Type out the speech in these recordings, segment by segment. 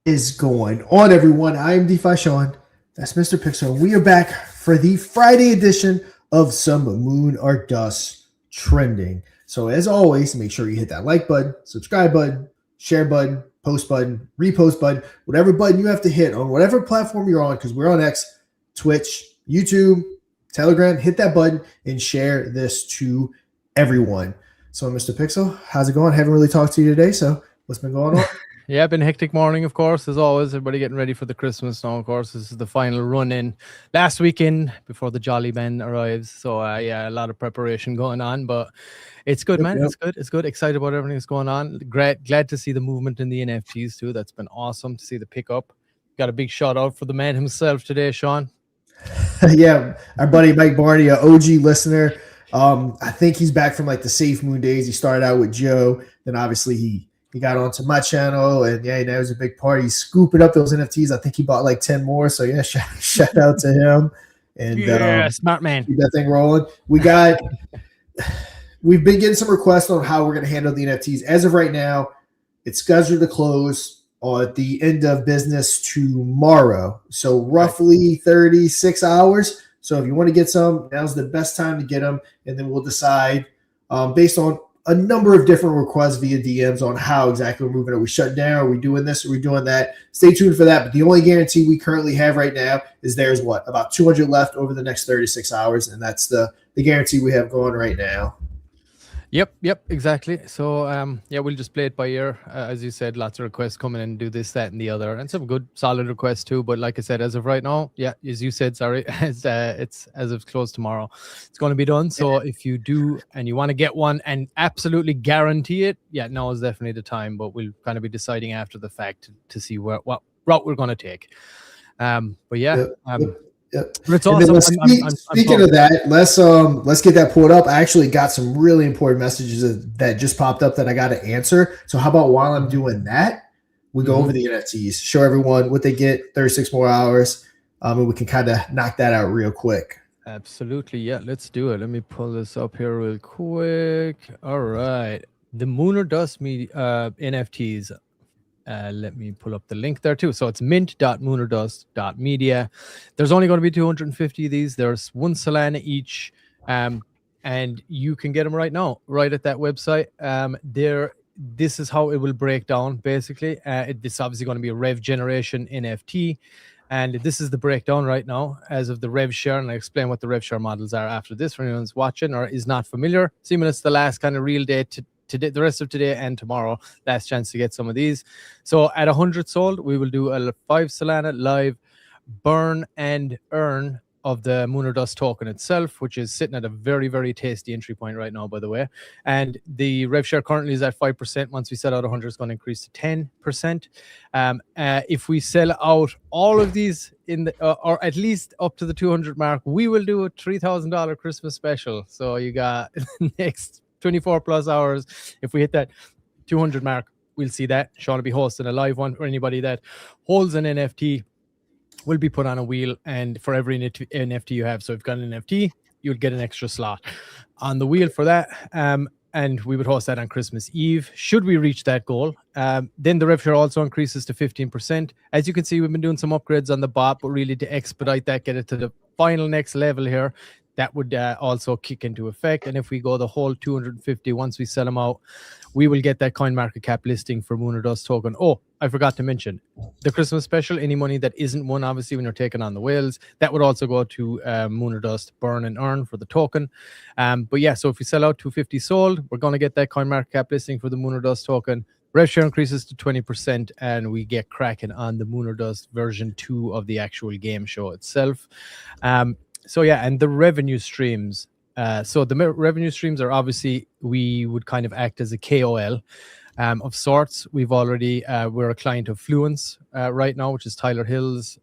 Is going on, everyone? I am DeFi Sean. That's Mr. Pixel. We are back for the Friday edition of Some Moon or Dust Trending. So, as always, make sure you hit that like button, subscribe button, share button, post button, repost button, whatever button you have to hit on whatever platform you're on, because we're on X, Twitch, YouTube, Telegram. Hit that button and share this to everyone. So, Mr. Pixel, how's it going? I haven't really talked to you today, so what's been going on? Yeah, been a hectic morning, of course, as always. Everybody getting ready for the Christmas now, of course. This is the final run-in last weekend before the Jolly Ben arrives. So, yeah, a lot of preparation going on, but it's good, man. Yep. It's good. It's good. Excited about everything that's going on. Glad to see the movement in the NFTs, too. That's been awesome to see the pickup. Got a big shout-out for the man himself today, Sean. Yeah, our buddy Mike Barney, an OG listener. I think he's back from, like, the Safe Moon days. He started out with Joe. Then, obviously, he got onto my channel, and yeah, that was a big part. He's scooping up those NFTs. I think he bought like 10 more. So yeah, shout out to him. And yeah, smart man. Keep that thing rolling. We've been getting some requests on how we're going to handle the NFTs. As of right now, it's scheduled to close at the end of business tomorrow. So roughly 36 hours. So if you want to get some, now's the best time to get them, and then we'll decide based on a number of different requests via DMs on how exactly we're moving. Are we shutting down? Are we doing this? Are we doing that? Stay tuned for that. But the only guarantee we currently have right now is there's about 200 left over the next 36 hours. And that's the guarantee we have going right now. Yep, exactly. So, yeah, we'll just play it by ear. As you said, lots of requests coming in, do this, that, and the other, and some good, solid requests too. But like I said, as of right now, yeah, as you said, sorry, it's as of close tomorrow, it's going to be done. So if you do and you want to get one and absolutely guarantee it, yeah, now is definitely the time. But we'll kind of be deciding after the fact to see what route we're going to take. But yeah. Yep. But it's awesome. Speaking of that, let's get that pulled up. I actually got some really important messages that just popped up that I got to answer. So how about while I'm doing that, we go over the NFTs, show everyone what they get, 36 more hours, and we can kind of knock that out real quick. Absolutely. Yeah, let's do it. Let me pull this up here real quick. All right. The Moon or Dust NFTs. Let me pull up the link there too. So it's mint.moonordust.media. There's only going to be 250 of these. There's 1 Solana each, and you can get them right now, right at that website. This is how it will break down, basically. It's obviously going to be a rev generation NFT, and this is the breakdown right now as of the rev share, and I'll explain what the rev share models are after this for anyone who's watching or is not familiar. Assuming it's the last kind of real day today, the rest of today and tomorrow, last chance to get some of these. So at 100 sold, we will do a 5 Solana live burn and earn of the Moon or Dust token itself, which is sitting at a very, very tasty entry point right now, by the way. And the rev share currently is at 5%. Once we sell out 100, it's going to increase to 10%. If we sell out all of these in the or at least up to the 200 mark, we will do a $3,000 Christmas special. So you got next 24 plus hours. If we hit that 200 mark, we'll see that. Sean will be hosting a live one for anybody that holds an NFT. Will be put on a wheel, and for every NFT you have, so if you've got an NFT, you'll get an extra slot on the wheel for that. And we would host that on Christmas Eve. Should we reach that goal, then the rev share also increases to 15%. As you can see, we've been doing some upgrades on the bot, but really to expedite that, get it to the final next level here, that would also kick into effect. And if we go the whole 250, once we sell them out, we will get that coin market cap listing for Moon or Dust token. Oh, I forgot to mention the Christmas special. Any money that isn't won, obviously, when you're taking on the whales, that would also go to Moon or Dust burn and earn for the token. But yeah, so if we sell out 250 sold, we're going to get that coin market cap listing for the Moon or Dust token. Rev share increases to 20%, and we get cracking on the Moon or Dust version 2 of the actual game show itself. So yeah, and the revenue streams. So the revenue streams are obviously, we would kind of act as a KOL of sorts. We've already, we're a client of Fluence right now, which is Tyler Hill's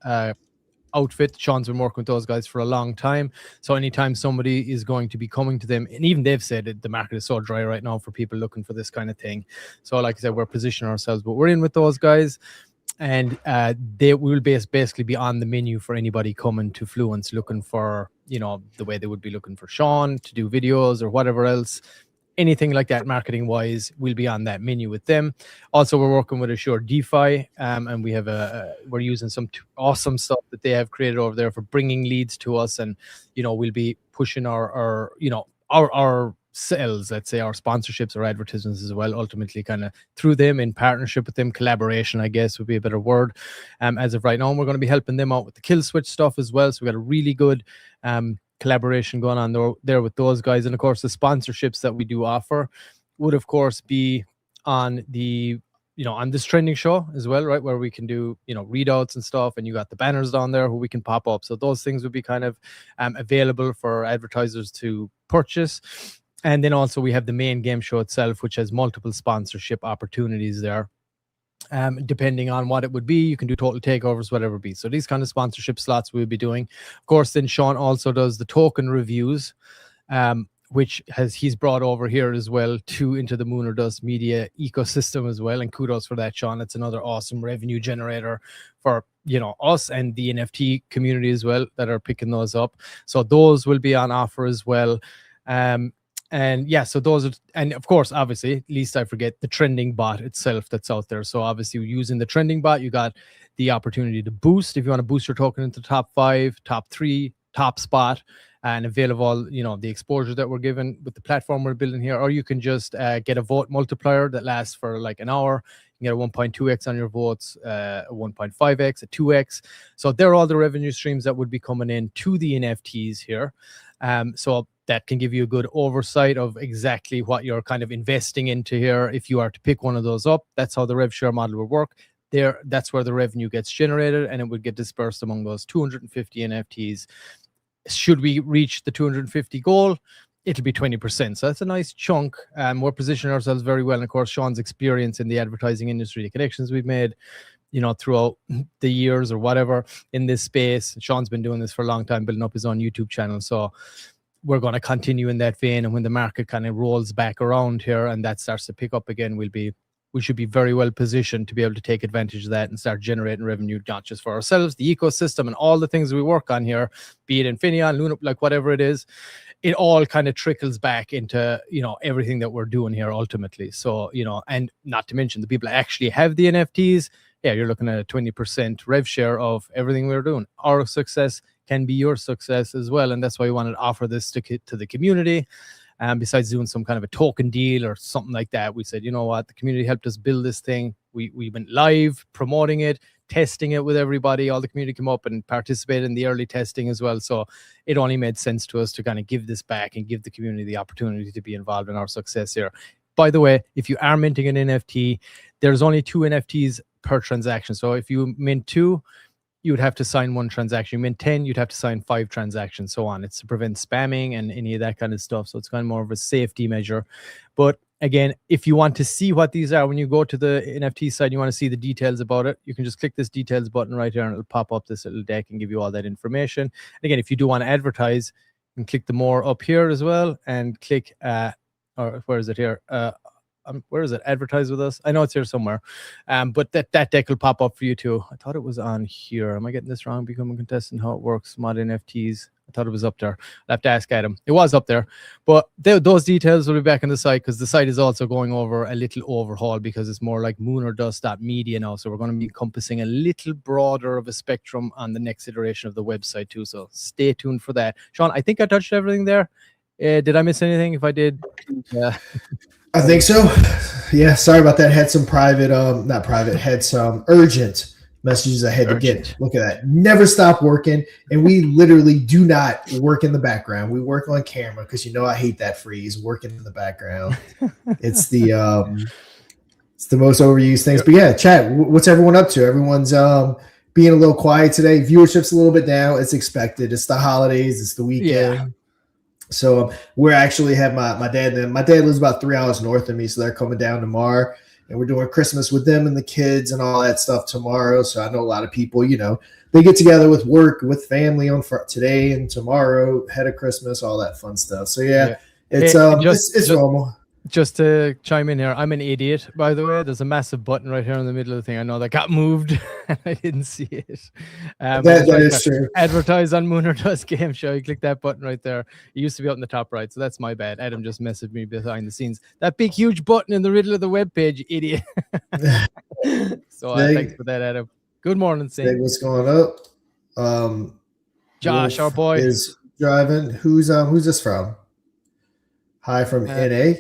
outfit. Sean's been working with those guys for a long time. So anytime somebody is going to be coming to them, and even they've said that the market is so dry right now for people looking for this kind of thing. So like I said, we're positioning ourselves, but we're in with those guys. And they will basically be on the menu for anybody coming to Fluence looking for, you know, the way they would be looking for Sean to do videos or whatever else. anything like that marketing wise will be on that menu with them. Also, we're working with Assure DeFi, and we have we're using some awesome stuff that they have created over there for bringing leads to us, and we'll be pushing our sales, let's say our sponsorships or advertisements as well, ultimately kind of through them, in partnership with them, collaboration I guess would be a better word, as of right now. And we're going to be helping them out with the kill switch stuff as well, so we got a really good collaboration going on there with those guys. And of course the sponsorships that we do offer would of course be on the on this trending show as well, right, where we can do readouts and stuff, and you got the banners down there who we can pop up, so those things would be kind of available for advertisers to purchase. And then also we have the main game show itself, which has multiple sponsorship opportunities there. Depending on what it would be, you can do total takeovers, whatever it be. So these kind of sponsorship slots we'll be doing. Of course, then Sean also does the token reviews, which he's brought over here as well to into the Mooner Dust Media ecosystem as well. And kudos for that, Sean. It's another awesome revenue generator for us and the NFT community as well that are picking those up. So those will be on offer as well. And yeah, so those are, and of course, obviously, least I forget the trending bot itself that's out there. So obviously, using the trending bot, you got the opportunity to boost if you want to boost your token into top 5, top 3, top spot, and avail of all the exposure that we're given with the platform we're building here. Or you can just get a vote multiplier that lasts for like an hour. You get a 1.2x on your votes, a 1.5x, a 2x. So they're all the revenue streams that would be coming in to the NFTs here. So that can give you a good oversight of exactly what you're kind of investing into here. If you are to pick one of those up, that's how the rev share model will work. That's where the revenue gets generated, and it would get dispersed among those 250 NFTs. Should we reach the 250 goal, it'll be 20%. So that's a nice chunk. We're positioning ourselves very well. And of course, Sean's experience in the advertising industry, the connections we've made, throughout the years or whatever in this space. Sean's been doing this for a long time, building up his own YouTube channel. So we're going to continue in that vein. And when the market kind of rolls back around here and that starts to pick up again, we should be very well positioned to be able to take advantage of that and start generating revenue, not just for ourselves, the ecosystem and all the things we work on here, be it Infineon, Luna, like whatever it is, it all kind of trickles back into, everything that we're doing here ultimately. So, and not to mention the people that actually have the NFTs. Yeah, you're looking at a 20% rev share of everything we're doing. Our success can be your success as well. And that's why we wanted to offer this to the community. Besides doing some kind of a token deal or something like that, we said, you know what, the community helped us build this thing. We went live promoting it, testing it with everybody. All the community came up and participated in the early testing as well. So it only made sense to us to kind of give this back and give the community the opportunity to be involved in our success here. By the way, if you are minting an NFT, there's only 2 NFTs per transaction. So if you mint 2, you would have to sign 1 transaction. You mint 10, you'd have to sign 5 transactions, so on. It's to prevent spamming and any of that kind of stuff. So it's kind of more of a safety measure. But again, if you want to see what these are, when you go to the NFT site, you want to see the details about it, you can just click this details button right here and it'll pop up this little deck and give you all that information. And again, if you do want to advertise, you can click the more up here as well and click, or where is it here? Where is it? Advertise with us. I know it's here somewhere. But that deck will pop up for you too. I thought it was on here. Am I getting this wrong? Become a contestant, how it works, mod NFTs. I thought it was up there. I'll have to ask Adam. It was up there. But those details will be back on the site, because the site is also going over a little overhaul, because it's more like moonerdust.media now. So we're going to be encompassing a little broader of a spectrum on the next iteration of the website too. So stay tuned for that. Sean, I think I touched everything there. Did I miss anything? If I did, I think so. Yeah, sorry about that. Had some had some urgent messages I had to get. Look at that. Never stop working. And we literally do not work in the background. We work on camera, because I hate that phrase, working in the background. It's the most overused things. But yeah, chat, what's everyone up to? Everyone's being a little quiet today. Viewership's a little bit down. It's expected. It's the holidays. It's the weekend. Yeah. So we're actually have my dad. And my dad lives about 3 hours north of me, so they're coming down tomorrow, and we're doing Christmas with them and the kids and all that stuff tomorrow. So I know a lot of people, they get together with work, with family on today and tomorrow, ahead of Christmas, all that fun stuff. So yeah. It's normal. Just to chime in here, I'm an idiot, by the way. There's a massive button right here in the middle of the thing. I know that got moved and I didn't see it. That It's right is there. true. Advertise on Moon or Dust Game Show. You click that button right there. It used to be up in the top right, so that's my bad. Adam just messaged me behind the scenes. That big, huge button in the middle of the web page, you idiot. So thanks for that, Adam. Good morning, Say Sing. what's going up. Josh, our Wolf boy, is driving. Who's this from? Hi from NA.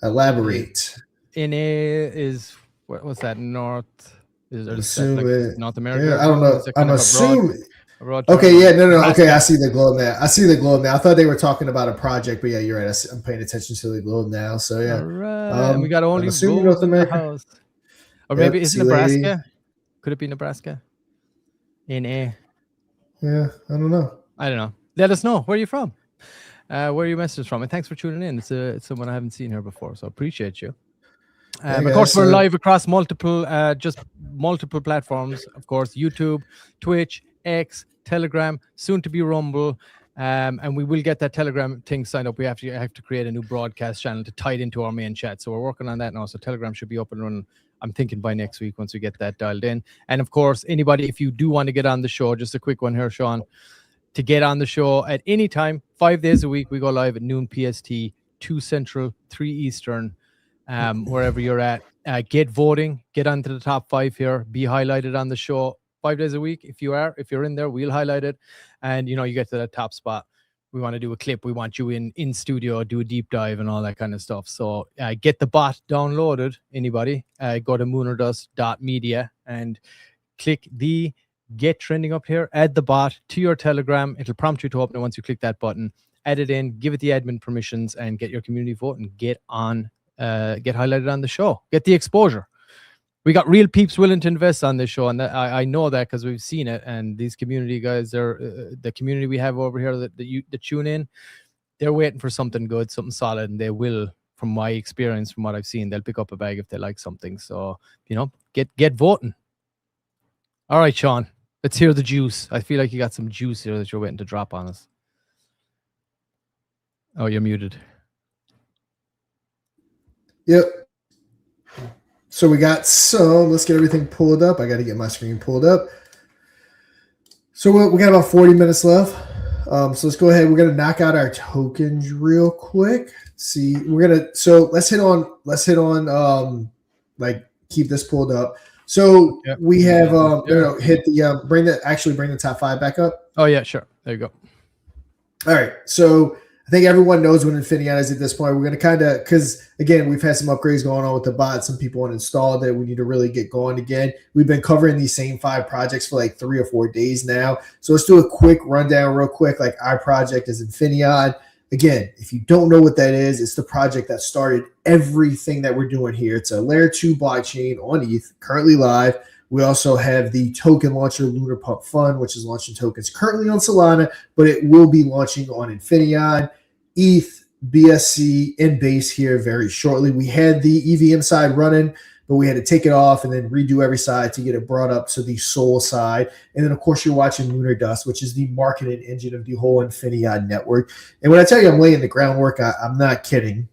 Elaborate. NA is what's that? North is like North America? Yeah, I don't know. I'm assuming. Abroad Okay, yeah, no. Okay, I see the globe now. I thought they were talking about a project, but yeah, you're right. I'm paying attention to the globe now. So yeah, all right. And we got only North America. Or maybe is it Nebraska? Lady. Could it be Nebraska? NA. Yeah, I don't know. Let us know where you're from. Where your message from, and thanks for tuning in. It's someone I haven't seen here before, so appreciate you. Of course, we're live across multiple platforms. Of course, YouTube, Twitch, X, Telegram, soon to be Rumble, and we will get that Telegram thing signed up. We have to create a new broadcast channel to tie it into our main chat. So we're working on that now. So Telegram should be up and running. I'm thinking by next week once we get that dialed in. And of course, anybody, if you do want to get on the show, just a quick one here, Sean. To get on the show at any time, 5 days a week, we go live at noon PST, 2 Central, 3 Eastern, wherever you're at. Get voting, get onto the top 5 here, be highlighted on the show 5 days a week. If you're in there, we'll highlight it. And, you get to that top spot. We want to do a clip. We want you in studio, do a deep dive and all that kind of stuff. So get the bot downloaded, anybody. Go to moonordust.media and click the Get Trending up here, add the bot to your Telegram. It'll prompt you to open it once you click that button. Add it in, give it the admin permissions, and get your community vote and get highlighted on the show. Get the exposure. We got real peeps willing to invest on this show, and I know that because we've seen it. And these community guys, they're the community we have over here that tune in. They're waiting for something good, something solid, and they will. From my experience, from what I've seen, they'll pick up a bag if they like something. So get voting. All right, Sean. Let's hear the juice. I feel like you got some juice here that you're waiting to drop on us. Oh, you're muted. Yep. So we got let's get everything pulled up. I got to get my screen pulled up. So we got about 40 minutes left. So let's go ahead. We're going to knock out our tokens real quick. See, let's hit on keep this pulled up. So we have hit the bring the top 5 back up. Oh yeah, sure. There you go. All right. So I think everyone knows what Infineon is at this point. We're going to because again, we've had some upgrades going on with the bot. Some people uninstalled it. We need to really get going again. We've been covering these same 5 projects for like 3 or 4 days now. So let's do a quick rundown real quick. Like our project is Infineon. Again, if you don't know what that is, it's the project that started everything that we're doing here. It's a layer 2 blockchain on ETH, currently live. We also have the token launcher Pump.fun, which is launching tokens currently on Solana, but it will be launching on Infineon, ETH, BSC, and Base here very shortly. We had the EVM side running, but we had to take it off and then redo every side to get it brought up to the Sol side. And then, of course, you're watching Lunar Dust, which is the marketing engine of the whole Infineon network. And when I tell you I'm laying the groundwork, I'm not kidding.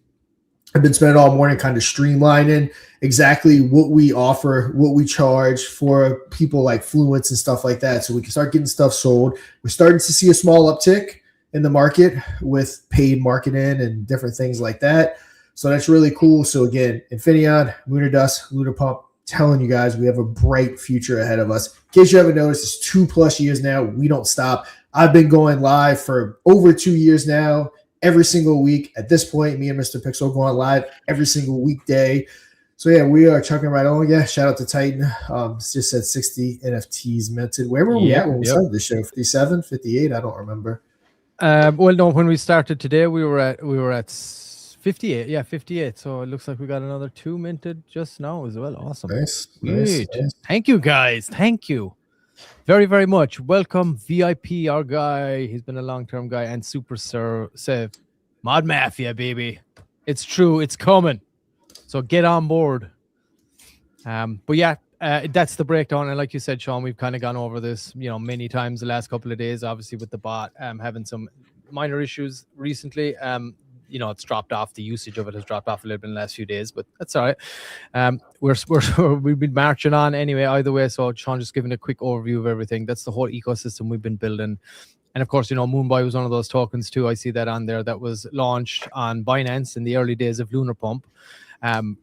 I've been spending all morning kind of streamlining exactly what we offer, what we charge for people like Fluence and stuff like that, so we can start getting stuff sold. We're starting to see a small uptick in the market with paid marketing and different things like that. So that's really cool. So again, Infineon, Lunar Dust, Lunar Pump, telling you guys we have a bright future ahead of us. In case you haven't noticed, it's 2+ years now. We don't stop. I've been going live for over 2 years now, every single week. At this point, me and Mr. Pixel going live every single weekday. So yeah, we are chugging right on. Yeah, shout out to Titan. Just said 60 NFTs minted. Where were we at when we started the show? 57, 58? I don't remember. Well, no, when we started today, we were at 58. Yeah, 58. So it looks like we got another 2 minted just now as well. Awesome. Nice. Thank you, guys. Thank you very, very much. Welcome, VIP, our guy. He's been a long-term guy, and Super Save Mod Mafia, baby. It's true. It's coming. So get on board. But yeah, that's the breakdown. And like you said, Sean, we've kind of gone over this, many times the last couple of days, obviously with the bot having some minor issues recently. it's dropped off. The usage of it has dropped off a little bit in the last few days, but that's all right. We've been marching on anyway, either way. So Sean, just giving a quick overview of everything. That's the whole ecosystem we've been building. And of course, Moonboy was one of those tokens too. I see that on there. That was launched on Binance in the early days of Lunar Pump. And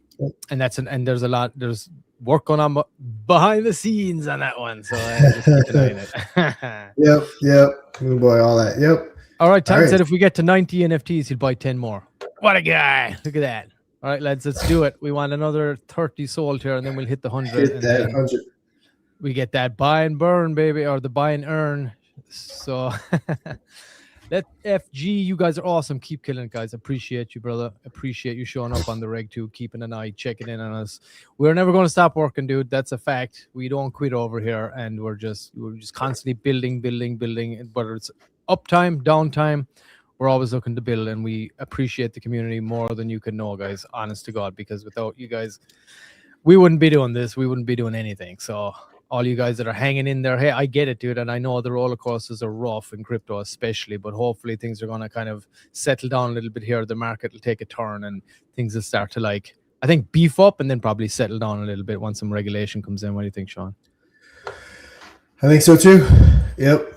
there's work going on behind the scenes on that one. So just keep an eye on it. Yep. Moonboy, all that. Yep. All right, Tom said if we get to 90 NFTs, he'll buy 10 more. What a guy. Look at that. All right, lads, let's do it. We want another 30 sold here, and then we'll hit the 100. Hit that 100. We get that buy and burn, baby, or the buy and earn. So let FG, you guys are awesome. Keep killing it, guys. Appreciate you, brother. Appreciate you showing up on the reg too, keeping an eye, checking in on us. We're never going to stop working, dude. That's a fact. We don't quit over here, and we're just constantly building. Whether it's uptime, downtime, we're always looking to build, and we appreciate the community more than you can know, guys. Honest to God, because without you guys, we wouldn't be doing this. We wouldn't be doing anything. So all you guys that are hanging in there, hey, I get it, dude. And I know the roller coasters are rough in crypto especially, but hopefully things are going to kind of settle down a little bit here. The market will take a turn and things will start to I think beef up and then probably settle down a little bit once some regulation comes in. What do you think, Sean? I think so too. Yep.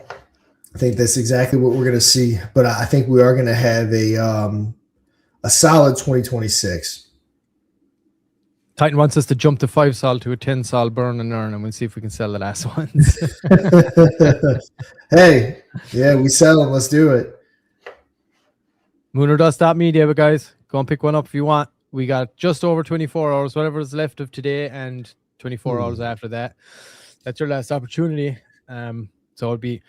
I think that's exactly what we're going to see. But I think we are going to have a solid 2026. Titan wants us to jump to 5 sol to a 10 sol burn and earn, and we'll see if we can sell the last ones. Hey, yeah, we sell them. Let's do it. Moonerdust.media, but guys, go and pick one up if you want. We got just over 24 hours, whatever is left of today, and 24 hours after that. That's your last opportunity. So it'd be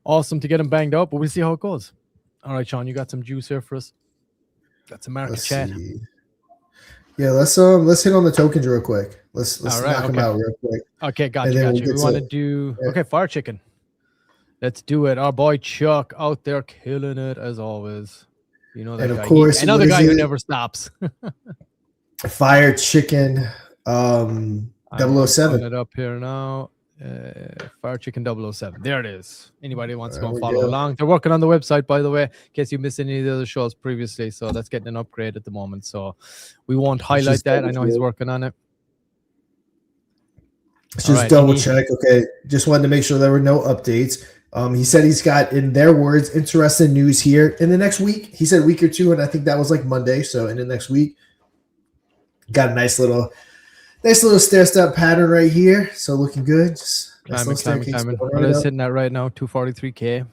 awesome to get them banged up, but we'll see how it goes. All right, Sean, you got some juice here for us. Got some market chat. See. Yeah, let's hit on the tokens real quick. Let's knock them out real quick. Okay, got you. We want to do Fire Chicken. Let's do it. Our boy Chuck out there killing it as always. You know that and guy. Of course, another guy who never stops. Fire Chicken 007. It up here now. Fire Chicken 007. There it is. Anybody wants to go and follow along. They're working on the website, by the way, in case you missed any of the other shows previously. So that's getting an upgrade at the moment. So we won't highlight that. I know he's working on it. Let's just double check. Okay. Just wanted to make sure there were no updates. He said he's got, in their words, interesting news here in the next week. He said a week or two, and I think that was like Monday. So in the next week, got a nice little stair-step pattern right here. So looking good. Just climbing. What is hitting that right now? 243K.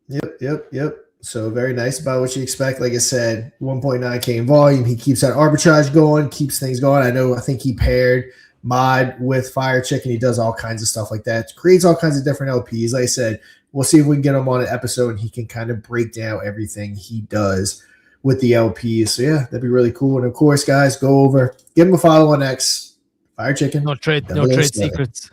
Yep. So very nice about what you expect. Like I said, 1.9K in volume. He keeps that arbitrage going, keeps things going. I think he paired Mod with Fire Chicken. He does all kinds of stuff like that. Creates all kinds of different LPs. Like I said, we'll see if we can get him on an episode and he can kind of break down everything he does with the LPs. So yeah, that'd be really cool. And of course, guys, go over, give him a follow on X. Fire Chicken. No trade secrets.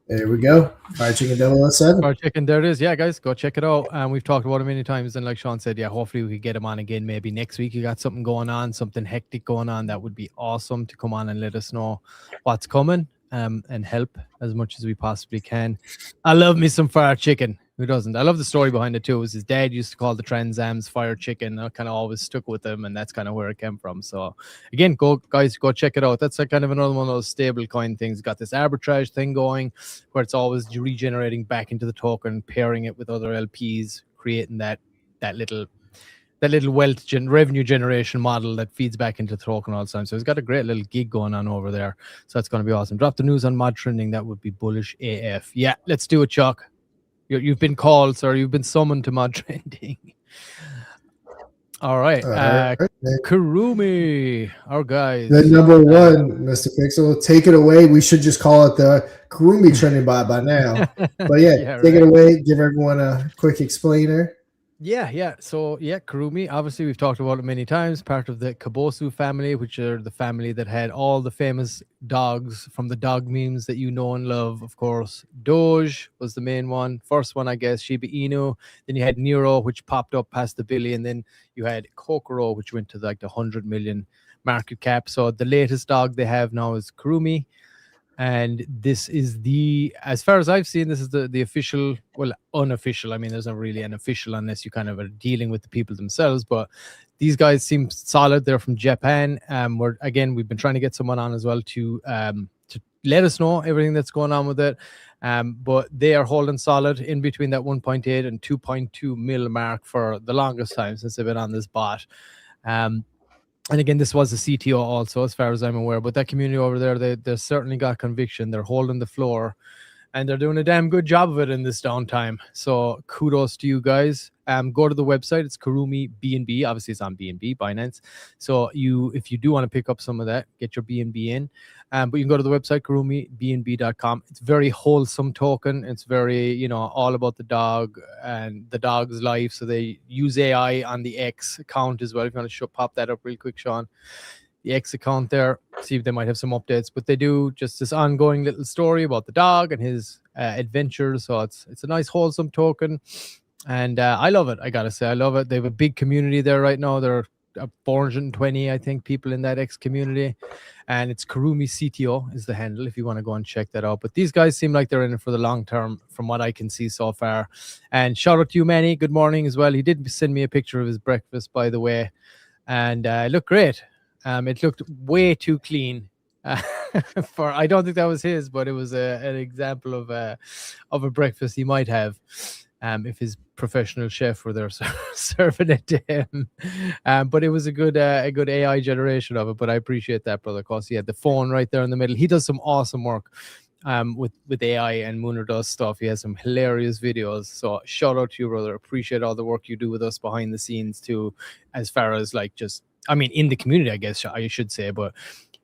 There we go. Fire Chicken 007. Fire Chicken, there it is. Yeah, guys, go check it out. We've talked about it many times. And like Sean said, yeah, hopefully we could get him on again maybe next week. You got something going on, something hectic going on. That would be awesome to come on and let us know what's coming and help as much as we possibly can. I love me some Fire Chicken. Who doesn't? I love the story behind it too. It was his dad used to call the Trans Ams Fire Chicken. I kind of always stuck with him, and that's kind of where it came from. So again, go check it out. That's kind of another one of those stable coin things. Got this arbitrage thing going where it's always regenerating back into the token, pairing it with other LPs, creating that little wealth revenue generation model that feeds back into the token all the time. So it's got a great little gig going on over there. So that's going to be awesome. Drop the news on mod trending. That would be bullish AF. Yeah, let's do it, Chuck. You've been called, sir. You've been summoned to mod trending. All right. Kurumi, our guys. The number one, Mr. Pixel. Take it away. We should just call it the Kurumi trending bot by now. But yeah, take it away. Give everyone a quick explainer. Yeah. So, Kurumi, obviously, we've talked about it many times. Part of the Kabosu family, which are the family that had all the famous dogs from the dog memes that you know and love. Of course, Doge was the main one. First one, I guess, Shiba Inu. Then you had Nero, which popped up past the billion. Then you had Kokoro, which went to like the 100 million market cap. So the latest dog they have now is Kurumi. And this is as far as I've seen, this is the official, well, unofficial. I mean, there's not really an official unless you kind of are dealing with the people themselves, but these guys seem solid. They're from Japan. We've been trying to get someone on as well to let us know everything that's going on with it. But they are holding solid in between that 1.8 and 2.2 mil mark for the longest time since they've been on this bot. And again, this was the CTO also, as far as I'm aware. But that community over there, they're certainly got conviction. They're holding the floor, and they're doing a damn good job of it in this downtime. So kudos to you guys. Go to the website. It's Kurumi BNB. Obviously, it's on BNB, Binance. So if you do want to pick up some of that, get your BNB in. But you can go to the website, kurumibnb.com. It's very wholesome token. It's very, all about the dog and the dog's life. So they use AI on the X account as well. If you want to pop that up real quick, Sean. The X account there, see if they might have some updates. But they do just this ongoing little story about the dog and his adventures. So it's a nice wholesome token. And I love it. I got to say, I love it. They have a big community there right now. There are 420, I think, people in that X community. And it's Kurumi CTO is the handle if you want to go and check that out. But these guys seem like they're in it for the long term from what I can see so far. And shout out to you, Manny. Good morning as well. He did send me a picture of his breakfast, by the way. And it looked great. It looked way too clean. I don't think that was his, but it was an example of a breakfast he might have. If his professional chef were there serving it to him. But it was a good AI generation of it. But I appreciate that, brother, because he had the phone right there in the middle. He does some awesome work with AI, and Mooner does stuff. He has some hilarious videos. So shout out to you, brother. Appreciate all the work you do with us behind the scenes too, as far as in the community, I guess I should say, but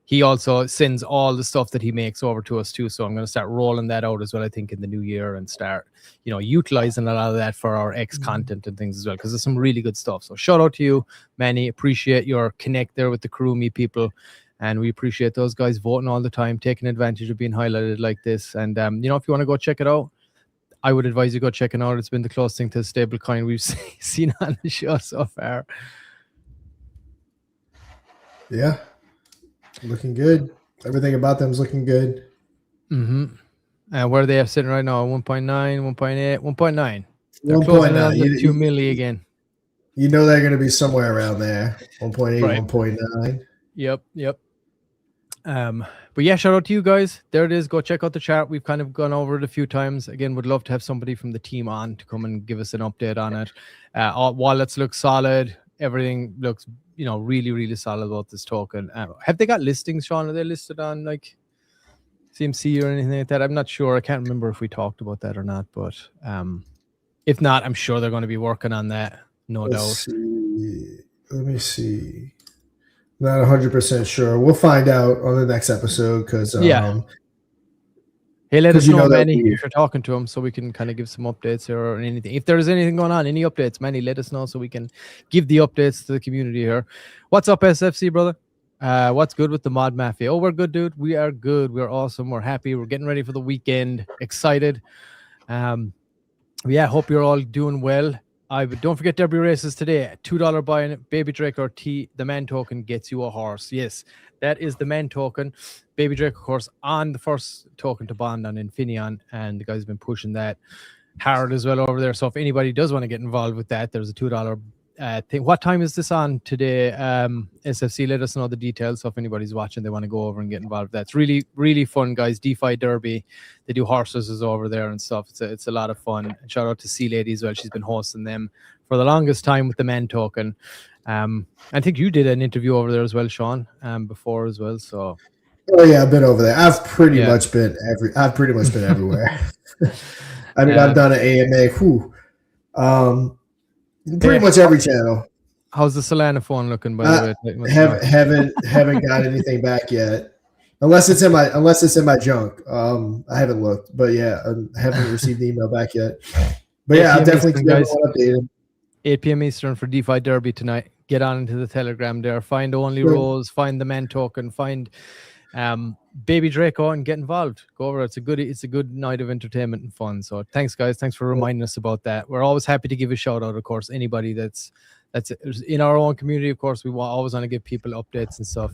he also sends all the stuff that he makes over to us too. So I'm going to start rolling that out as well, I think, in the new year, and start, utilizing a lot of that for our X content and things as well, because there's some really good stuff. So shout out to you, Manny. Appreciate your connect there with the Kurumi people. And we appreciate those guys voting all the time, taking advantage of being highlighted like this. And, if you want to go check it out, I would advise you go check it out. It's been the closest thing to a stable coin we've seen on the show so far. Yeah. Looking good. Everything about them is looking good. Mm-hmm. And where are they sitting right now? 1.9, 1.8, 1.9. They're 1.9. 2 milli again. You know they're going to be somewhere around there. 1.8, right. 1.9. Yep. But yeah, shout out to you guys. There it is. Go check out the chart. We've kind of gone over it a few times. Again, would love to have somebody from the team on to come and give us an update on it. Wallets look solid. Everything looks, really, really solid about this token. Have they got listings, Sean? Are they listed on CMC or anything like that? I'm not sure. I can't remember if we talked about that or not. But if not, I'm sure they're going to be working on that. No doubt. Let me see. Not 100% sure. We'll find out on the next episode because hey, let us know, Manny, if you're talking to him, so we can kind of give some updates or anything. If there's anything going on, any updates, Manny, let us know so we can give the updates to the community here. What's up, SFC, brother? What's good with the Mod Mafia? Oh, we're good, dude. We are good. We're awesome. We're happy. We're getting ready for the weekend. Excited. Hope you're all doing well. Don't forget Derby races today. $2 buy Baby Drake or T. The man token gets you a horse. Yes, that is the man token. Baby Drake, of course, on the first token to bond on Infineon, and the guy's been pushing that hard as well over there. So if anybody does want to get involved with that, there's a $2 thing. What time is this on today? SFC, let us know the details. So if anybody's watching, they want to go over and get involved. That's really, really fun, guys. DeFi Derby. They do horse races over there and stuff. It's a lot of fun. And shout out to C Lady as well. She's been hosting them for the longest time with the man token. I think you did an interview over there as well, Sean, before as well. So. Oh yeah, I've been over there. I've pretty much been everywhere. I mean, I've done an AMA. Pretty much every channel. How's the Solana phone looking, by the way? Haven't got anything back yet, unless it's in my junk. I haven't looked, but yeah, I haven't received the email back yet. But yeah, I'll definitely keep everyone updated. 8 p.m. Eastern for DeFi Derby tonight. Get on into the Telegram there. Find Only Rose. Find the man token. Find Baby Draco and get involved. Go over. It's a good night of entertainment and fun. So thanks, guys. Thanks for reminding us about that. We're always happy to give a shout out, of course. Anybody that's in our own community, of course, we always want to give people updates and stuff.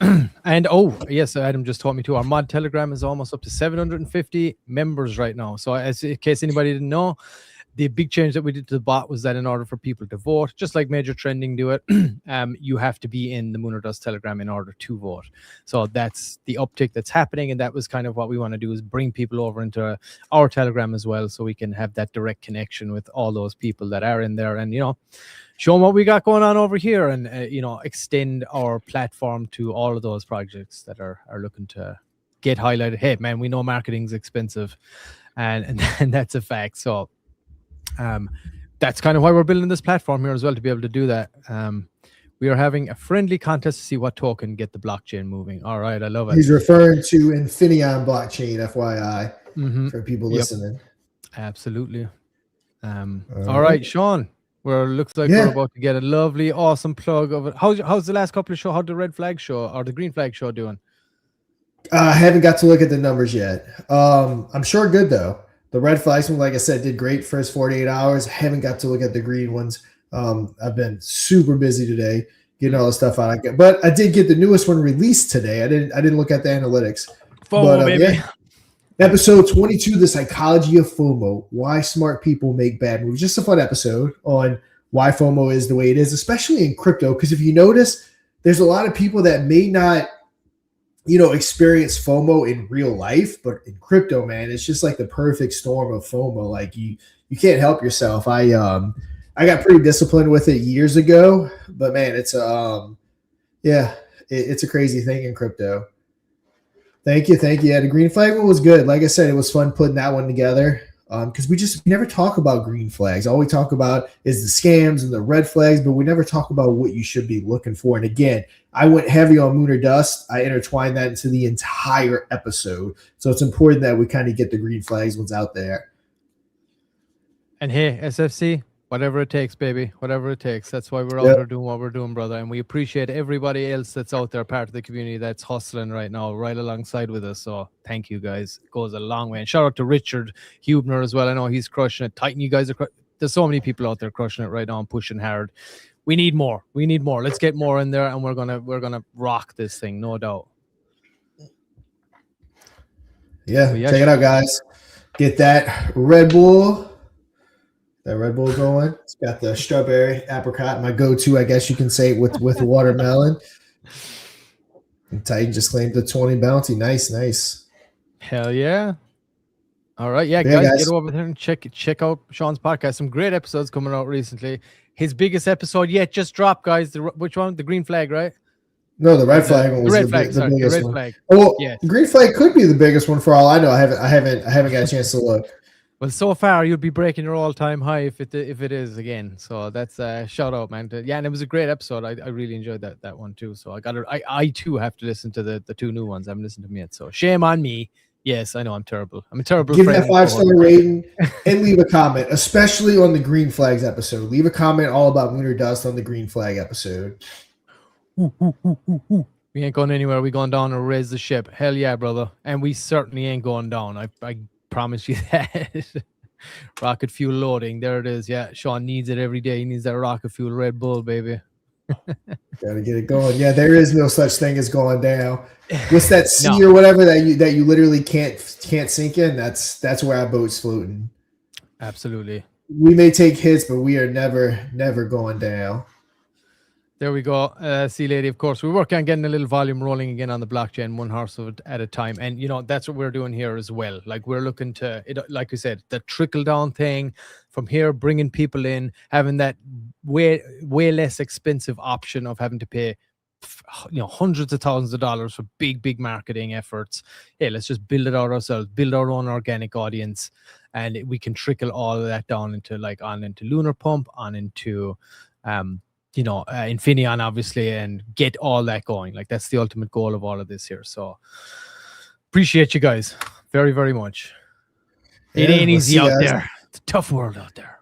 And oh yes, Adam just taught me too. Our mod Telegram is almost up to 750 members right now. So as in case anybody didn't know, the big change that we did to the bot was that in order for people to vote, just like Major Trending do it, you have to be in the Moon or Dust Telegram in order to vote. So that's the uptick that's happening, and that was kind of what we want to do, is bring people over into our Telegram as well, so we can have that direct connection with all those people that are in there, and show them what we got going on over here, and extend our platform to all of those projects that are looking to get highlighted. Hey man, we know marketing's expensive, and that's a fact. So that's kind of why we're building this platform here as well, to be able to do that. We are having a friendly contest to see what token get the blockchain moving. All right, I love it. He's referring to Infineon blockchain, FYI, for people listening. Absolutely. All right, Sean. Looks like we're about to get a lovely, awesome plug of it. How's the last couple of shows? How the red flag show or the green flag show doing? I haven't got to look at the numbers yet. I'm sure good though. The red flags one, like I said, did great first 48 hours. I haven't got to look at the green ones. I've been super busy today getting all the stuff out. But I did get the newest one released today. I didn't look at the analytics. FOMO, baby. Yeah. Episode 22, The Psychology of FOMO, Why Smart People Make Bad Moves. Just a fun episode on why FOMO is the way it is, especially in crypto. Because if you notice, there's a lot of people that may not experience FOMO in real life, but in crypto, man, it's just like the perfect storm of FOMO. Like you can't help yourself. I got pretty disciplined with it years ago, but man, it's it's a crazy thing in crypto. Thank you. Yeah, the green flag one was good. Like I said, it was fun putting that one together. Because we never talk about green flags. All we talk about is the scams and the red flags, but we never talk about what you should be looking for. And again, I went heavy on Moon or Dust. I intertwined that into the entire episode. So it's important that we kind of get the green flags ones out there. And hey, SFC, whatever it takes, baby, whatever it takes. That's why we're out there doing what we're doing, brother. And we appreciate everybody else that's out there, part of the community that's hustling right now, right alongside with us. So thank you, guys. It goes a long way. And shout out to Richard Hubner as well. I know he's crushing it. Titan, you guys are there's so many people out there crushing it right now and pushing hard. We need more. Let's get more in there, and we're gonna rock this thing, no doubt. Yeah, check it out, guys. Get that Red Bull. That Red Bull going. It's got the strawberry apricot, my go-to, I guess you can say, with watermelon. And Titan just claimed the 20 bounty. Nice. Hell yeah. All right. Yeah, guys, get over there and check out Sean's podcast. Some great episodes coming out recently. His biggest episode yet just dropped, guys. Which one? The green flag, right? No, the red flag one was the biggest one. Flag. Oh, yes. The green flag could be the biggest one for all I know. I haven't got a chance to look. Well, so far you'll be breaking your all-time high if it is again. So that's a shout out, man. And it was a great episode. I really enjoyed that one too. So I too have to listen to the two new ones. I haven't listened to them yet. So shame on me. Yes, I know I'm terrible. I'm a terrible Give friend. Give that 5-star rating and leave a comment, especially on the green flags episode. Leave a comment all about Moon or Dust on the green flag episode. We ain't going anywhere. We going down and raise the ship. Hell yeah, brother. And we certainly ain't going down. I promise you that. Rocket fuel loading. There it is. Yeah, Sean needs it every day. He needs that rocket fuel Red Bull, baby. Gotta get it going. Yeah, there is no such thing as going down. What's that sea or whatever that you literally can't sink in? That's where our boat's floating. Absolutely. We may take hits, but we are never going down. There we go. See, lady, of course, we work on getting a little volume rolling again on the blockchain, one horse at a time. And, that's what we're doing here as well. Like, we're looking to, like we said, the trickle-down thing from here, bringing people in, having that way less expensive option of having to pay, hundreds of thousands of dollars for big marketing efforts. Hey, let's just build it out ourselves, build our own organic audience, and we can trickle all of that down into, on into Lunar Pump, on into... Infineon, obviously, and get all that going. Like, that's the ultimate goal of all of this here. So appreciate you guys very, very much. It ain't easy out there. It's a tough world out there.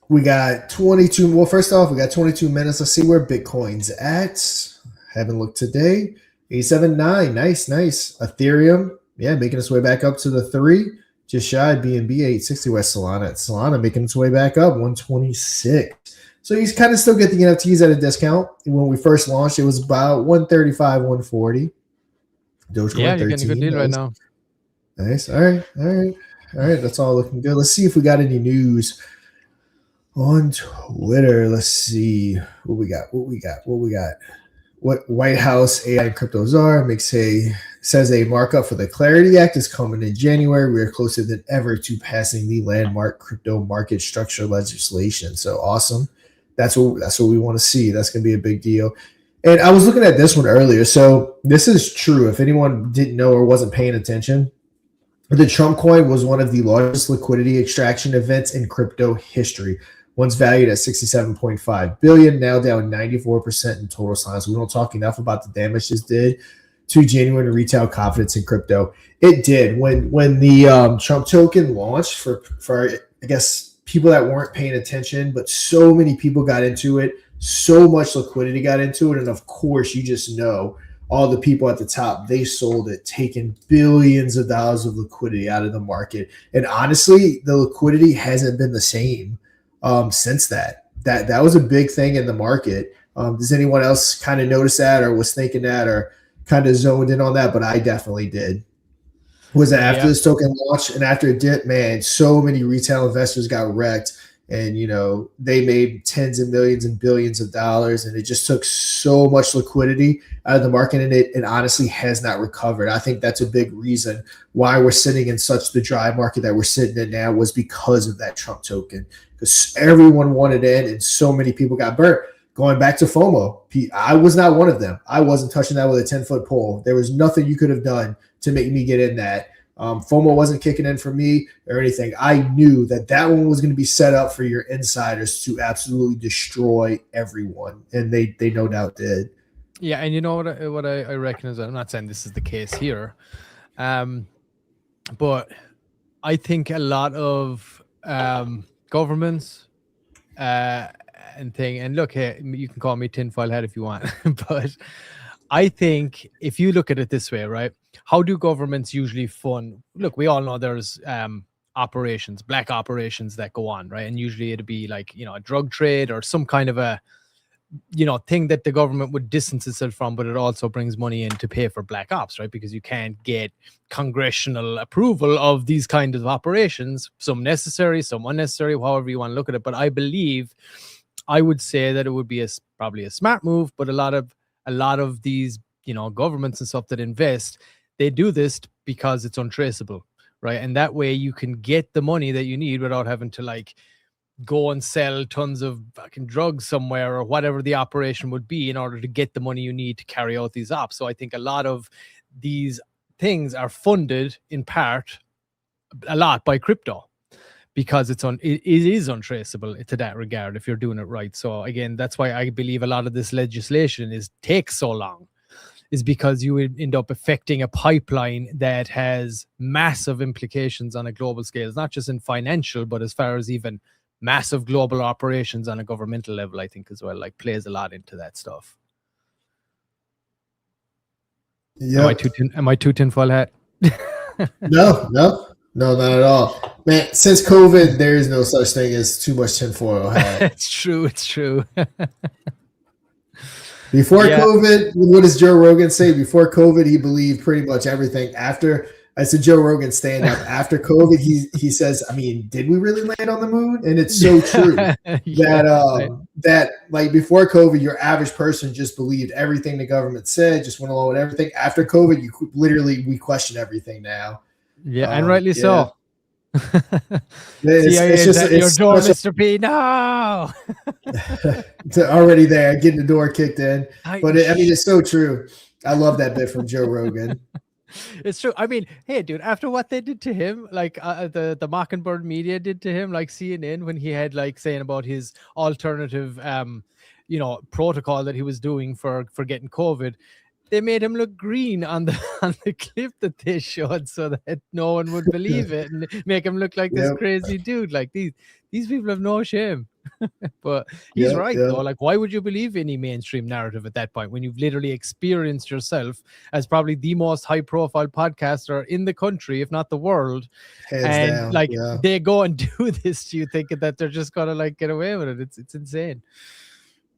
We got 22. Well, first off, we got 22 minutes. Let's see where Bitcoin's at. Haven't looked today. 87.9. Nice. Ethereum, making its way back up to the 3. Just shy. BNB 860 West Solana. Solana making its way back up 126. So you kind of still get the NFTs at a discount. When we first launched, it was about 135, 140. Dogecoin Yeah, you're 13. getting a good deal right now. Nice. All right. That's all looking good. Let's see if we got any news on Twitter. Let's see what we got. What White House AI and crypto czar says a markup for the Clarity Act is coming in January. We are closer than ever to passing the landmark crypto market structure legislation. So awesome. That's what we want to see. That's going to be a big deal. And I was looking at this one earlier. So this is true. If anyone didn't know or wasn't paying attention, the Trump coin was one of the largest liquidity extraction events in crypto history. Once valued at $67.5 billion, now down 94% in total size. We don't talk enough about the damage this did to genuine retail confidence in crypto. It did. When the Trump token launched for I guess people that weren't paying attention, but so many people got into it, so much liquidity got into it, and of course, you just know all the people at the top, they sold it, taking billions of dollars of liquidity out of the market. And honestly, the liquidity hasn't been the same since that. That was a big thing in the market. Does anyone else kind of notice that or was thinking that or kind of zoned in on that? But I definitely did. Was that after this token launched and after it did, man, so many retail investors got wrecked. And, they made tens of millions and billions of dollars, and it just took so much liquidity out of the market, and it honestly has not recovered. I think that's a big reason why we're sitting in such the dry market that we're sitting in now was because of that Trump token, because everyone wanted in and so many people got burnt. Going back to FOMO, I was not one of them. I wasn't touching that with a 10-foot pole. There was nothing you could have done to make me get in that. FOMO wasn't kicking in for me or anything. I knew that one was going to be set up for your insiders to absolutely destroy everyone, and they no doubt did. Yeah, and you know what I reckon is, I'm not saying this is the case here, but I think a lot of governments and look, hey, you can call me tinfoil head if you want, but I think if you look at it this way, right? How do governments usually fund? Look, we all know there's operations, black operations that go on, right? And usually it'd be like, a drug trade or some kind of a, thing that the government would distance itself from, but it also brings money in to pay for black ops, right? Because you can't get congressional approval of these kinds of operations, some necessary, some unnecessary, however you want to look at it. But I would say that it would be probably a smart move, but a lot of these, governments and stuff that invest, they do this because it's untraceable, right? And that way you can get the money that you need without having to go and sell tons of fucking drugs somewhere or whatever the operation would be in order to get the money you need to carry out these ops. So I think a lot of these things are funded in part a lot by crypto because it is untraceable to that regard if you're doing it right. So again, that's why I believe a lot of this legislation takes so long, is because you would end up affecting a pipeline that has massive implications on a global scale. It's not just in financial, but as far as even massive global operations on a governmental level, I think as well, plays a lot into that stuff. Yeah. Am I too tinfoil hat? No, not at all. Man, since COVID, there is no such thing as too much tinfoil hat. It's true. Before COVID, what does Joe Rogan say? Before COVID, he believed pretty much everything. After, I said Joe Rogan stand up. After COVID, he says, I mean, did we really land on the moon? And it's so true that before COVID, your average person just believed everything the government said, just went along with everything. After COVID, we question everything now. Yeah, and rightly so. It's just at your door, Mr. P. No, already there, getting the door kicked in. But it's so true. I love that bit from Joe Rogan. It's true. I mean, hey, dude, after what they did to him, the Mockingbird media did to him, CNN, when he had saying about his alternative, protocol that he was doing for getting COVID. They made him look green on the clip that they showed so that no one would believe it and make him look like this crazy dude. These people have no shame. But he's right, yeah. though. Like, why would you believe any mainstream narrative at that point when you've literally experienced yourself as probably the most high profile podcaster in the country, if not the world? Hands And down. like, Yeah. they go and do this to you thinking that they're just gonna like get away with it. It's insane.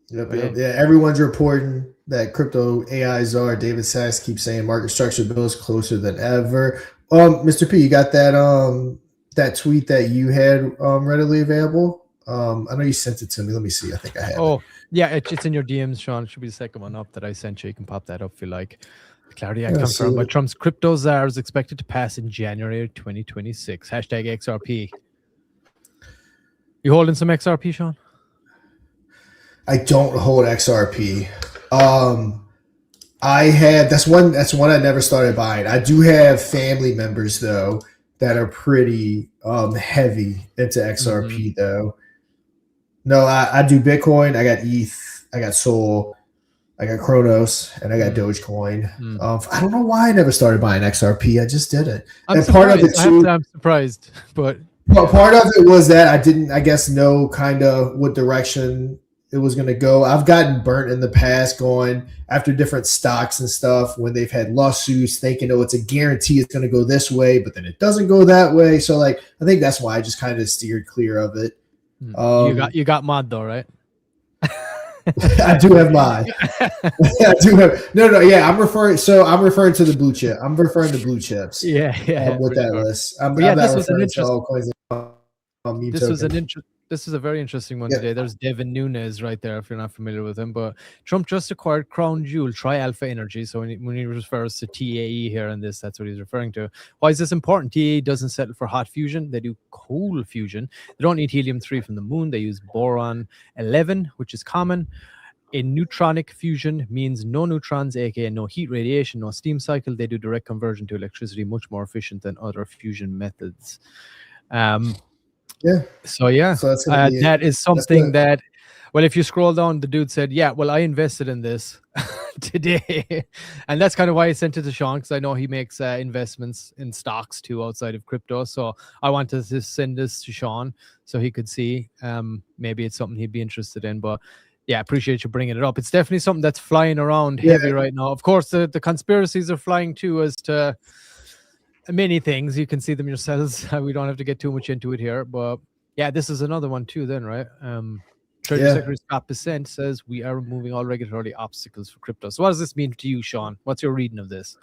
Yep, Right. yep. Yeah, everyone's reporting that crypto AI czar David Sachs keeps saying market structure bills closer than ever. Mr. P, you got that tweet that you had readily available? I know you sent it to me. Let me see. I think I have it. Yeah, it's in your DMs, Sean. It should be the second one up that I sent you. You can pop that up if you like. The Clarity Act Yeah, confirmed by so- Trump's crypto czar is expected to pass in January 2026. Hashtag XRP. You holding some XRP, Sean? I don't hold XRP. I had that's one I never started buying. I do have family members though that are pretty heavy into XRP though. No, I do Bitcoin, I got ETH, I got Sol, I got Kronos, and I got Dogecoin. I don't know why I never started buying XRP. I just did it. I'm and surprised. part of it too, I'm surprised, but part of it was that I didn't, I guess, know kind of what direction it was going to go. I've gotten burnt in the past going after different stocks and stuff when they've had lawsuits thinking, oh, it's a guarantee it's going to go this way, but then it doesn't go that way. So like, I think that's why I just kind of steered clear of it. you got mod though, right? I do have mine. I do have no. Yeah, I'm referring to the blue chip. I'm referring to blue chips. Yeah. With that list. I'm this not was an referring to all coins. This was a very interesting one today. There's Devin Nunes right there, if you're not familiar with him. But Trump just acquired Crown Jewel Tri-Alpha Energy. So when he refers to TAE here in this, that's what he's referring to. Why is this important? TAE doesn't settle for hot fusion. They do cold fusion. They don't need helium-3 from the moon. They use boron-11, which is common. A neutronic fusion means no neutrons, aka no heat radiation, no steam cycle. They do direct conversion to electricity, much more efficient than other fusion methods. So that is something that, well, if you scroll down, the dude said, yeah, well, I invested in this today. And that's kind of why I sent it to Sean, because I know he makes investments in stocks too outside of crypto. So I wanted to send this to Sean so he could see maybe it's something he'd be interested in. But yeah, I appreciate you bringing it up. It's definitely something that's flying around heavy right now. Of course, the conspiracies are flying too as to many things. You can see them yourselves. We don't have to get too much into it here, but yeah, this is another one too then, right? Treasury Secretary Scott Bessent says we are removing all regulatory obstacles for crypto. So what does this mean to you, Sean? What's your reading of this?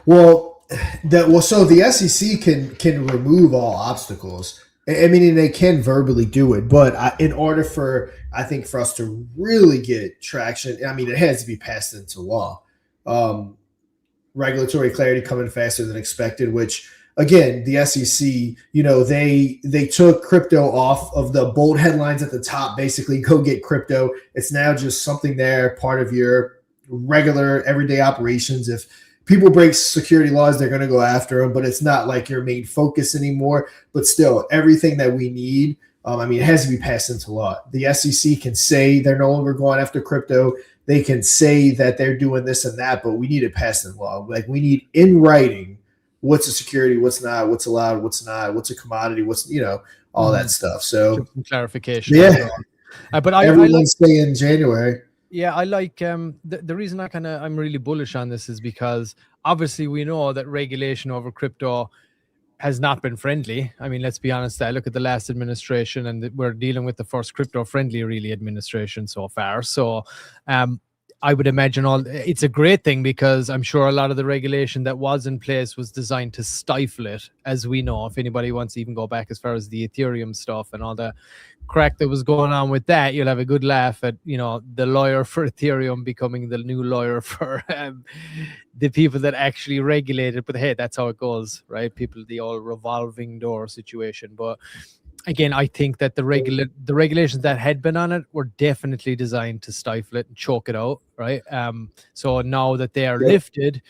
So the SEC can remove all obstacles. I mean, they can verbally do it, but in order for us to really get traction, I mean, it has to be passed into law. Regulatory clarity coming faster than expected, which again, the SEC, they took crypto off of the bold headlines at the top, basically go get crypto. It's now just something there, part of your regular everyday operations. If people break security laws, they're going to go after them, but it's not like your main focus anymore. But still, everything that we need, it has to be passed into law. The SEC can say they're no longer going after crypto. They can say that they're doing this and that, but we need it passed in law. Like, we need in writing what's a security, what's not, what's allowed, what's not, what's a commodity, what's, all that stuff. So some clarification. Yeah. But everyone's saying January. Yeah, I like the reason I'm really bullish on this is because obviously we know that regulation over crypto has not been friendly. I mean, let's be honest. I look at the last administration, and we're dealing with the first crypto-friendly really administration so far. So, I would imagine it's a great thing because I'm sure a lot of the regulation that was in place was designed to stifle it, as we know. If anybody wants to even go back as far as the Ethereum stuff and all the crack that was going on with that, you'll have a good laugh at the lawyer for Ethereum becoming the new lawyer for the people that actually regulate it. But hey, that's how it goes, right? People, the old revolving door situation. But again, I think that the regulations that had been on it were definitely designed to stifle it and choke it out, right? So now that they are lifted,